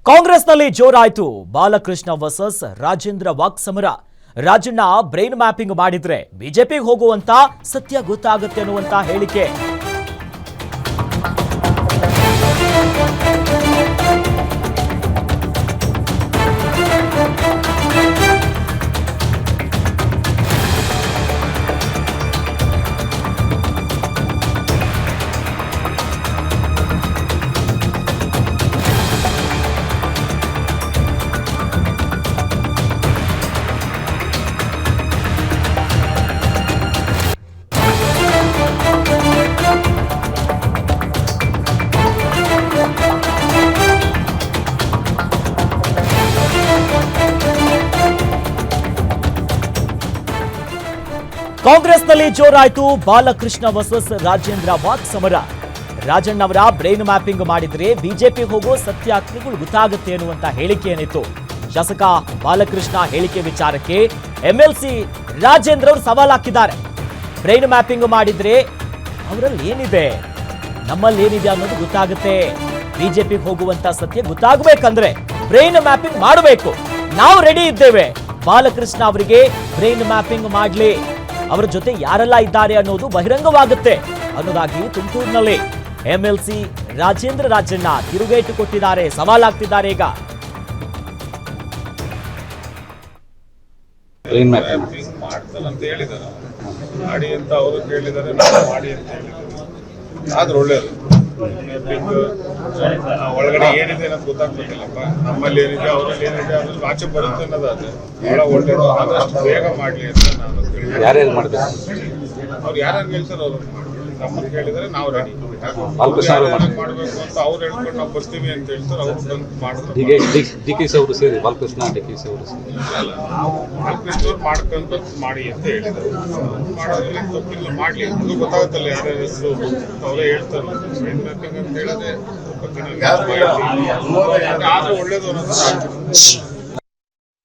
ಕಾಂಗ್ರೆಸ್ನಲ್ಲಿ ಜೋರಾಯಿತು Balakrishna versus Rajendra walk ಸಮರ. Rajanna brain mapping ಮಾಡಿದ್ರೆ ಬಿಜೆಪಿಗೆ ಹೋಗುವಂತ ಸತ್ಯ ಗೊತ್ತಾಗುತ್ತೆ ಅನ್ನುವಂತ ಹೇಳಿಕೆ. ಕಾಂಗ್ರೆಸ್ನಲ್ಲಿ ಜೋರಾಯಿತು ಬಾಲಕೃಷ್ಣ ವರ್ಸಸ್ ರಾಜೇಂದ್ರ ವಾಕ್ ಸಮರ. ರಾಜಣ್ಣ ಅವರ ಬ್ರೈನ್ ಮ್ಯಾಪಿಂಗ್ ಮಾಡಿದ್ರೆ ಬಿಜೆಪಿ ಹೋಗೋ ಸತ್ಯಾಗ್ರಹಿಗಳು ಗೊತ್ತಾಗುತ್ತೆ ಅನ್ನುವಂತ ಹೇಳಿಕೆ ಏನಿತ್ತು. ಶಾಸಕ ಬಾಲಕೃಷ್ಣ ಹೇಳಿಕೆ ವಿಚಾರಕ್ಕೆ ಎಂಎಲ್ಸಿ ರಾಜೇಂದ್ರ ಅವರು ಸವಾಲ್ ಹಾಕಿದ್ದಾರೆ. ಬ್ರೈನ್ ಮ್ಯಾಪಿಂಗ್ ಮಾಡಿದ್ರೆ ಅವರಲ್ಲಿ ಏನಿದೆ, ನಮ್ಮಲ್ಲಿ ಏನಿದೆ ಅನ್ನೋದು ಗೊತ್ತಾಗುತ್ತೆ. ಬಿಜೆಪಿಗೆ ಹೋಗುವಂತ ಸತ್ಯ ಗೊತ್ತಾಗಬೇಕಂದ್ರೆ ಬ್ರೈನ್ ಮ್ಯಾಪಿಂಗ್ ಮಾಡಬೇಕು. ನಾವು ರೆಡಿ ಇದ್ದೇವೆ. ಬಾಲಕೃಷ್ಣ ಅವರಿಗೆ ಬ್ರೈನ್ ಮ್ಯಾಪಿಂಗ್ ಮಾಡಲಿ, ಅವರ ಜೊತೆ ಯಾರೆಲ್ಲ ಇದ್ದಾರೆ ಅನ್ನೋದು ಬಹಿರಂಗವಾಗುತ್ತೆ ಅನ್ನೋದಾಗಿ ತುಮಕೂರಿನಲ್ಲಿ ಎಂಎಲ್ಸಿ ರಾಜೇಂದ್ರ ರಾಜಣ್ಣ ತಿರುಗೇಟು ಕೊಟ್ಟಿದ್ದಾರೆ, ಸವಾಲಾಗ್ತಿದ್ದಾರೆ. ಈಗ ಮಾಡ್ತಾರಂತ ಹೇಳಿದಾರೆ, ಮಾಡಿ ಅಂತ ಅವರು ಕೇಳಿದ್ದಾರೆ, ನಾವು ಮಾಡಿ ಅಂತ ಹೇಳಿದ್ದಾರೆ. ಆದ್ರೆ ಒಳ್ಳೇದು, ಒಳಗಡೆ ಏನಿದೆ ಅನ್ನೋದು ಗೊತ್ತಾಗ್ಬೇಕಲ್ಲಪ್ಪ. ನಮ್ಮಲ್ಲಿ ಏನಿದೆ, ಅವರಲ್ಲಿ ಏನಿದೆ ಅದ್ರಲ್ಲಿ ಆಚೆ ಬರುತ್ತೆ ಅನ್ನೋದಾದ್ರೆ ಬಹಳ ಒಳ್ಳೇದು. ಆದಷ್ಟು ಬೇಗ ಮಾಡ್ಲಿ ಅಂತ ನಾನು ಯಾರ್ಯಾರು ಮಾಡ್ಬೇಕು, ಅವ್ರು ಯಾರ್ಯಾರು ಹೇಳ್ತಾರೆ ಅವ್ರು ನಮ್ಮನ್ನು ಕೇಳಿದರೆ ನಾವು ರೆಡಿ. ಮಾಡ್ಬೇಕು ಅಂತ ಅವ್ರು ಹೇಳ್ಕೊಂಡು ನಾವು ಬರ್ತೀವಿ ಅಂತ ಹೇಳ್ತಾರೆ. ಅವ್ರು ಬಂದು ಮಾಡಿದ್ರು. ಡಿಕೆಶಿ ಅವರು ಸೇರಿ ಬಾಲಕೃಷ್ಣ ಡಿಕೆಶಿ ಅವರು ಬಾಲಕೃಷ್ಣ ಅವ್ರು ಮಾಡ್ಕೊಂಡು ಮಾಡಿ ಅಂತ ಹೇಳಿದ್ರು. ಮಾಡೋದ್ರಲ್ಲಿ ತಪ್ಪಿಲ್ಲ, ಮಾಡ್ಲಿ. ಅದು ಗೊತ್ತಾಗುತ್ತಲ್ಲ ಯಾರ್ಯಾರ ಹೆಸರು ಅವರೇ ಹೇಳ್ತಾರೆ. ಅಂತ ಹೇಳಿದ್ರೆ ಆದ್ರೆ ಒಳ್ಳೇದು ಅನ್ನೋದು